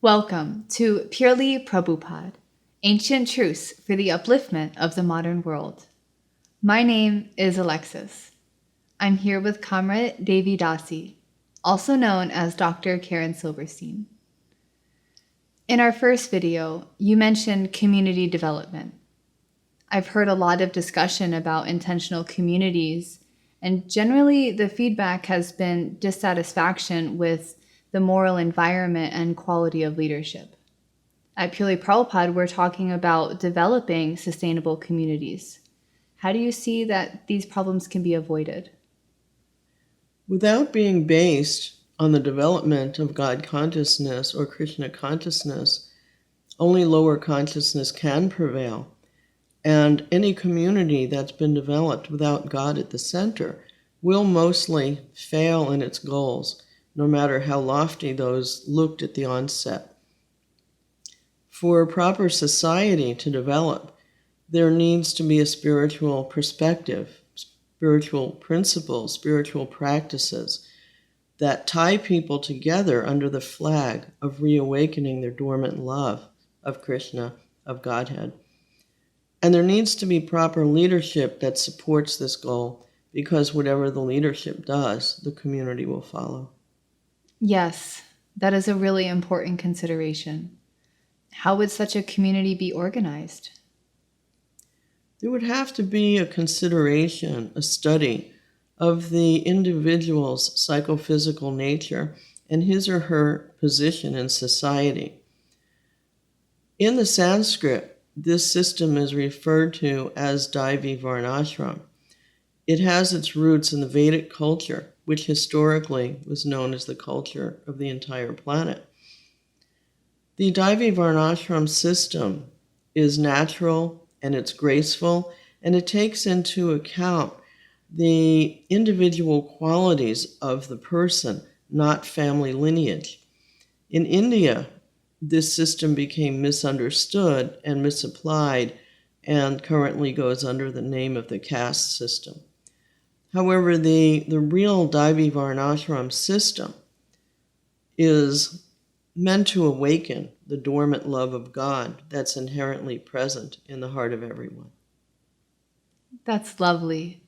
Welcome to Purely Prabhupada, Ancient Truths for the Upliftment of the Modern World. My name is Alexis. I'm here with Comrade Devi Dasi, also known as Dr. Karen Silverstein. In our first video, you mentioned community development. I've heard a lot of discussion about intentional communities, and generally the feedback has been dissatisfaction with the moral environment and quality of leadership. At Purely Prabhupada, we're talking about developing sustainable communities. How do you see that these problems can be avoided? Without being based on the development of God consciousness or Krishna consciousness, only lower consciousness can prevail. And any community that's been developed without God at the center will mostly fail in its goals, no matter how lofty those looked at the onset. For a proper society to develop, there needs to be a spiritual perspective, spiritual principles, spiritual practices that tie people together under the flag of reawakening their dormant love of Krishna, of Godhead. And there needs to be proper leadership that supports this goal, because whatever the leadership does, the community will follow. Yes, that is a really important consideration. How would such a community be organized? There would have to be a consideration, a study of the individual's psychophysical nature and his or her position in society. In the Sanskrit, this system is referred to as Daivi Varnashram. It has its roots in the Vedic culture, which historically was known as the culture of the entire planet. The Daivi Varnashram system is natural and it's graceful, and it takes into account the individual qualities of the person, not family lineage. In India, this system became misunderstood and misapplied and currently goes under the name of the caste system. However, the real Daivi Varnashram system is meant to awaken the dormant love of God that's inherently present in the heart of everyone. That's lovely.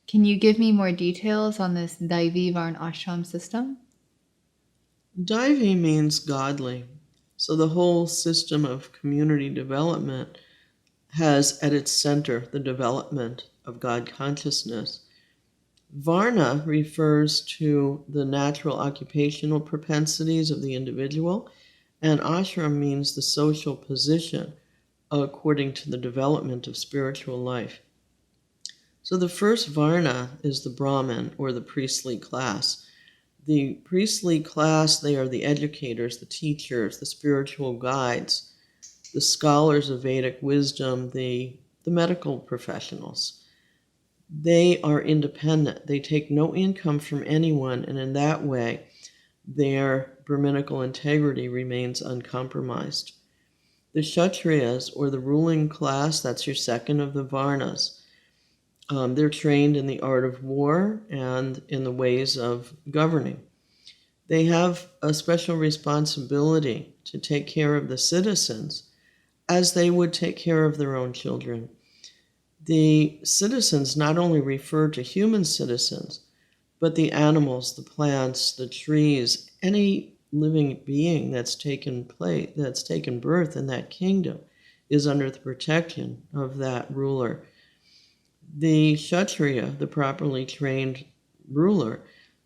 Can you give me more details on this Daivi Varnashram system? Daivi means godly. So the whole system of community development has at its center the development of God consciousness. Varna refers to the natural occupational propensities of the individual, and ashram means the social position according to the development of spiritual life. So the first Varna is the Brahmin, or the priestly class. The priestly class, they are the educators, the teachers, the spiritual guides, the scholars of Vedic wisdom, the medical professionals. They are independent. They take no income from anyone, and in that way, their Brahminical integrity remains uncompromised. The Kshatriyas, or the ruling class, that's your second of the Varnas. They're trained in the art of war and in the ways of governing. They have a special responsibility to take care of the citizens as they would take care of their own children. The citizens not only refer to human citizens, but the animals, the plants, the trees, any living being that's taken birth in that kingdom is under the protection of that ruler. The Kshatriya, the properly trained ruler,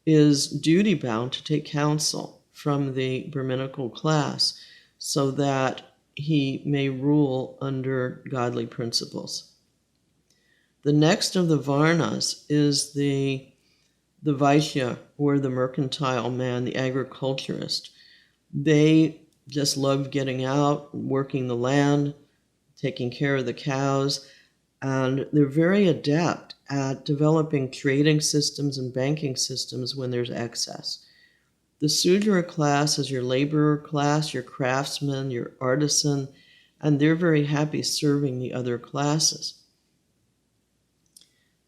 is duty-bound to take counsel from the Brahminical class so that he may rule under godly principles. The next of the Varnas is the Vaishya, or the mercantile man, the agriculturist. They just love getting out, working the land, taking care of the cows, and they're very adept at developing trading systems and banking systems when there's excess. The Sudra class is your laborer class, your craftsman, your artisan, and they're very happy serving the other classes.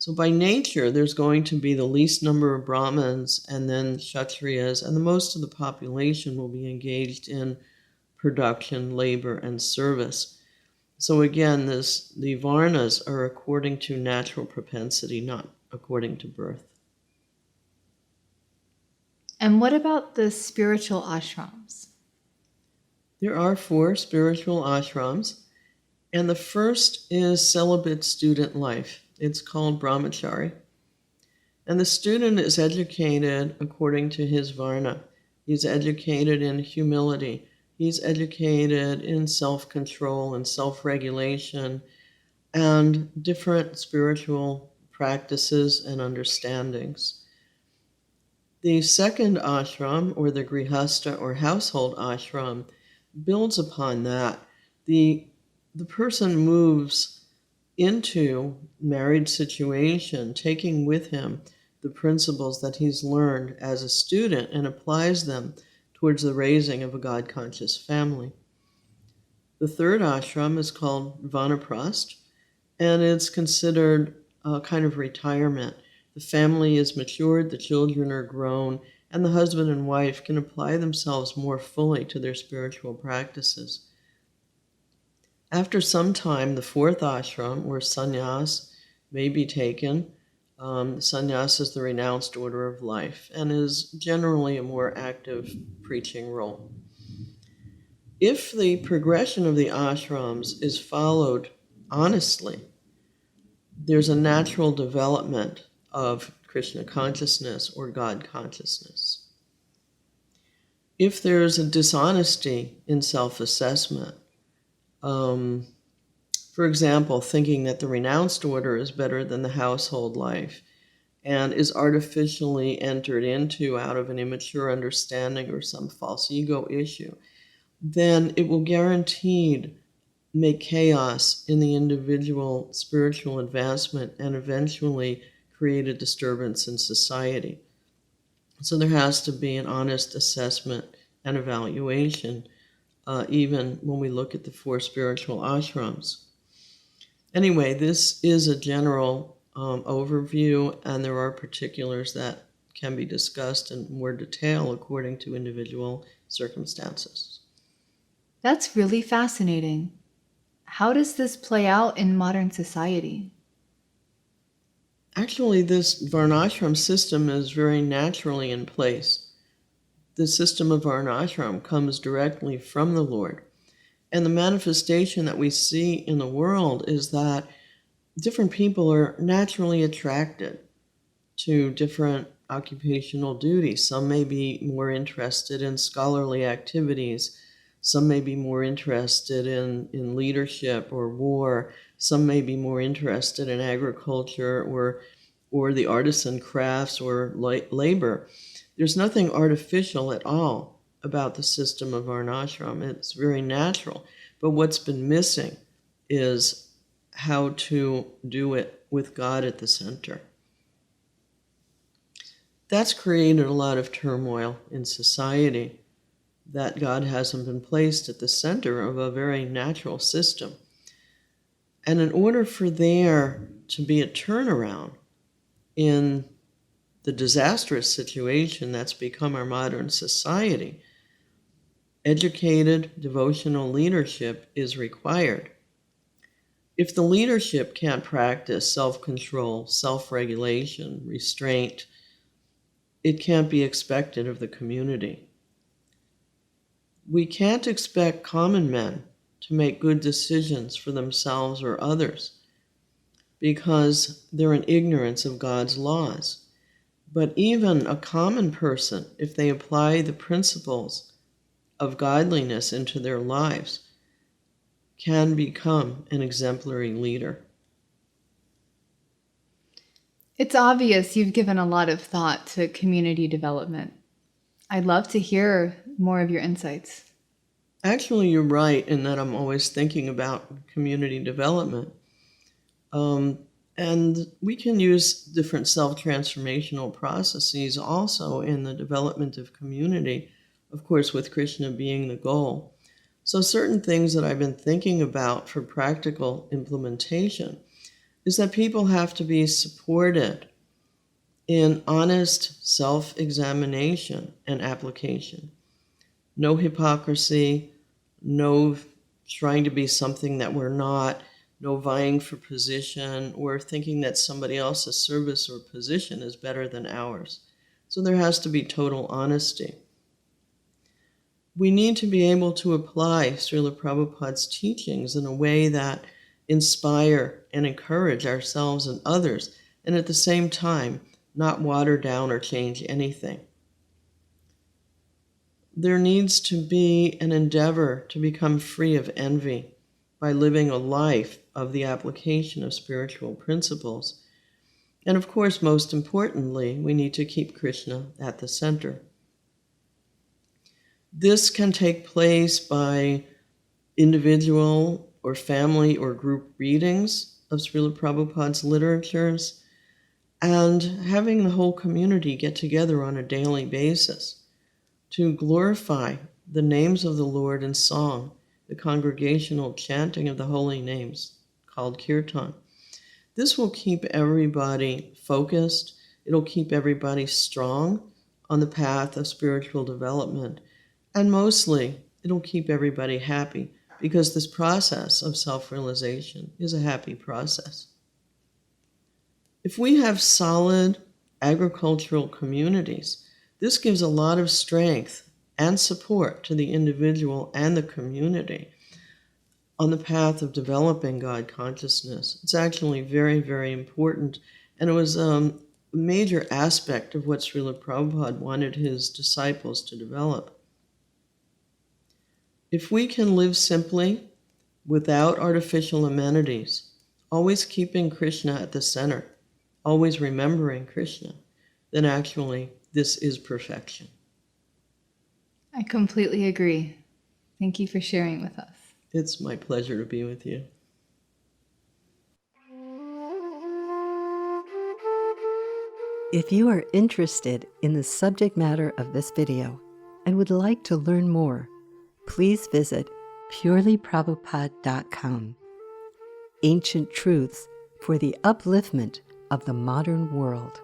So by nature, there's going to be the least number of Brahmins and then Kshatriyas, and the most of the population will be engaged in production, labor, and service. So again, the Varnas are according to natural propensity, not according to birth. And what about the spiritual ashrams? There are 4 spiritual ashrams, and the first is celibate student life. It's called brahmachari. And the student is educated according to his varna. He's educated in humility. He's educated in self-control and self-regulation and different spiritual practices and understandings. The second ashram, or the grihastha or household ashram, builds upon that. The person moves into married situation, taking with him the principles that he's learned as a student and applies them towards the raising of a God-conscious family. The third ashram is called Vanaprast, and it's considered a kind of retirement. The family is matured, the children are grown, and the husband and wife can apply themselves more fully to their spiritual practices. After some time, the fourth ashram, where sannyas may be taken, sannyas is the renounced order of life and is generally a more active preaching role. If the progression of the ashrams is followed honestly, there's a natural development of Krishna consciousness or God consciousness. If there's a dishonesty in self-assessment, for example, thinking that the renounced order is better than the household life and is artificially entered into out of an immature understanding or some false ego issue, then it will guaranteed make chaos in the individual spiritual advancement and eventually create a disturbance in society. So there has to be an honest assessment and evaluation, even when we look at the 4 spiritual ashrams. Anyway, this is a general overview, and there are particulars that can be discussed in more detail according to individual circumstances. That's really fascinating. How does this play out in modern society? Actually, this varnashram system is very naturally in place. The system of varnashram comes directly from the Lord. And the manifestation that we see in the world is that different people are naturally attracted to different occupational duties. Some may be more interested in scholarly activities. Some may be more interested in leadership or war. Some may be more interested in agriculture or the artisan crafts or labor. There's nothing artificial at all about the system of varnashram. It's very natural. But what's been missing is how to do it with God at the center. That's created a lot of turmoil in society, that God hasn't been placed at the center of a very natural system. And in order for there to be a turnaround in the disastrous situation that's become our modern society, educated devotional leadership is required. If the leadership can't practice self-control, self-regulation, restraint, it can't be expected of the community. We can't expect common men to make good decisions for themselves or others because they're in ignorance of God's laws. But even a common person, if they apply the principles of godliness into their lives, can become an exemplary leader. It's obvious you've given a lot of thought to community development. I'd love to hear more of your insights. Actually, you're right in that I'm always thinking about community development. And we can use different self-transformational processes also in the development of community, of course, with Krishna being the goal. So certain things that I've been thinking about for practical implementation is that people have to be supported in honest self-examination and application. No hypocrisy, no trying to be something that we're not, no vying for position, or thinking that somebody else's service or position is better than ours. So there has to be total honesty. We need to be able to apply Srila Prabhupada's teachings in a way that inspire and encourage ourselves and others, and at the same time, not water down or change anything. There needs to be an endeavor to become free of envy by living a life of the application of spiritual principles. And of course, most importantly, we need to keep Krishna at the center. This can take place by individual or family or group readings of Srila Prabhupada's literatures, and having the whole community get together on a daily basis to glorify the names of the Lord in song, the congregational chanting of the holy names called kirtan. This will keep everybody focused. It'll keep everybody strong on the path of spiritual development. And mostly, it'll keep everybody happy, because this process of self-realization is a happy process. If we have solid agricultural communities, this gives a lot of strength and support to the individual and the community on the path of developing God consciousness. It's actually very, very important, and it was a major aspect of what Srila Prabhupada wanted his disciples to develop. If we can live simply, without artificial amenities, always keeping Krishna at the center, always remembering Krishna, then actually this is perfection. I completely agree. Thank you for sharing with us. It's my pleasure to be with you. If you are interested in the subject matter of this video and would like to learn more, please visit purelyprabhupada.com. Ancient truths for the upliftment of the modern world.